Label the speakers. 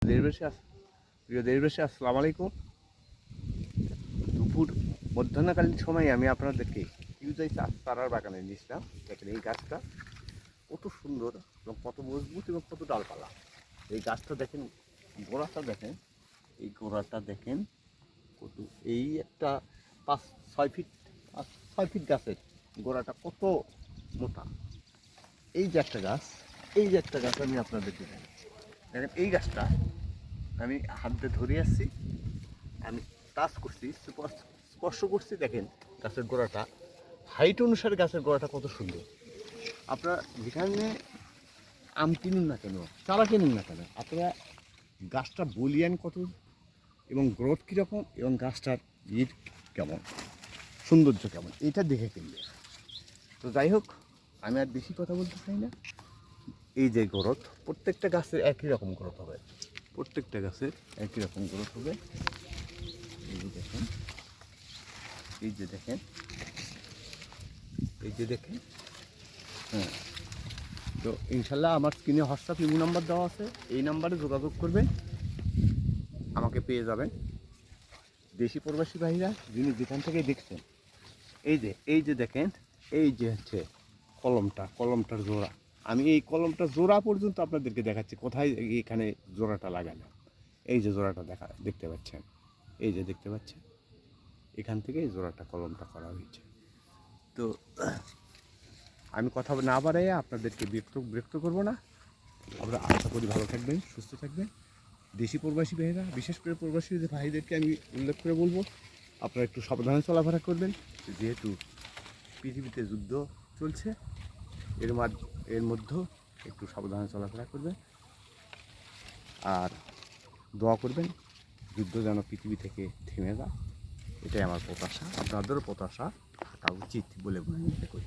Speaker 1: প্রিয় দেশবাসী, আসসালামু আলাইকুম। দুপুর মধ্যাহ্নকালীন সময়ে আমি আপনাদেরকে ইউজাই চারার বাগানে নিয়েছিলাম। দেখেন এই গাছটা কত সুন্দর এবং কত মজবুত এবং কত ডালপালা। এই গাছটা দেখেন, গোড়াটা দেখেন, এই গোড়াটা দেখেন কত, এই একটা 5-6 ফিট 6 ফিট গাছের গোড়াটা কত মোটা। এই যে একটা গাছ, আমি আপনাদেরকে দেখাচ্ছি। দেখেন এই গাছটা আমি হাত দিয়ে ধরে আসছি, আমি টাচ করছি, স্পর্শ করছি। দেখেন গাছের গোড়াটা, হাইট অনুসারে গাছের গোড়াটা কত সুন্দর। আপনারা যেখানে আম কিনুন না কেন, চারা কিনুন না কেন, আপনারা গাছটা বলিয়ান কত এবং গ্রোথ কীরকম এবং গাছটার ইট কেমন, সৌন্দর্য কেমন, এটা দেখে কিনবে। তো যাই হোক, আমি আর বেশি কথা বলতে চাই না। এই যে গ্রোথ, প্রত্যেকটা গাছের একই রকম গ্রোথ হবে, প্রত্যেকটা গাছের একই রকম গ্রোথ হবে। এই যে দেখেন, এই যে দেখেন, এই যে দেখেন। হ্যাঁ, তো ইনশাল্লাহ আমার স্ক্রিনে হোয়াটসঅ্যাপ ইমো নাম্বার দেওয়া আছে, এই নাম্বারে যোগাযোগ করবেন, আমাকে পেয়ে যাবেন। দেশি প্রবাসী ভাইরা যিনি যেখান থেকে দেখছেন, এই যে দেখেন, এই যে হচ্ছে কলমটার জোড়া। আমি এই কলমটার জোড়া পর্যন্ত আপনাদেরকে দেখাচ্ছি, কোথায় এখানে জোড়াটা লাগানো। এই যে জোড়াটা দেখতে পাচ্ছেন, এই যে দেখতে পাচ্ছেন, এখান থেকে এই জোড়াটা কলমটা করা হয়েছে। তো আমি কথা না বাড়াইয়া আপনাদেরকে বিরক্ত করবো না। আমরা আশা করি ভালো থাকবেন, সুস্থ থাকবেন। দেশি প্রবাসী ভাইরা, বিশেষ করে প্রবাসী ভাইদেরকে আমি উল্লেখ করে বলবো, আপনারা একটু সাবধানে চলাফেরা করবেন। যেহেতু পৃথিবীতে যুদ্ধ চলছে, এর মধ্যেও একটু সাবধানে চলাফেরা করবেন। আর দোয়া করবেন যুদ্ধ যেন পৃথিবী থেকে থেমে যায়, এটাই আমার প্রত্যাশা। আপনাদেরও প্রত্যাশা থাকা উচিত বলে মনে করি।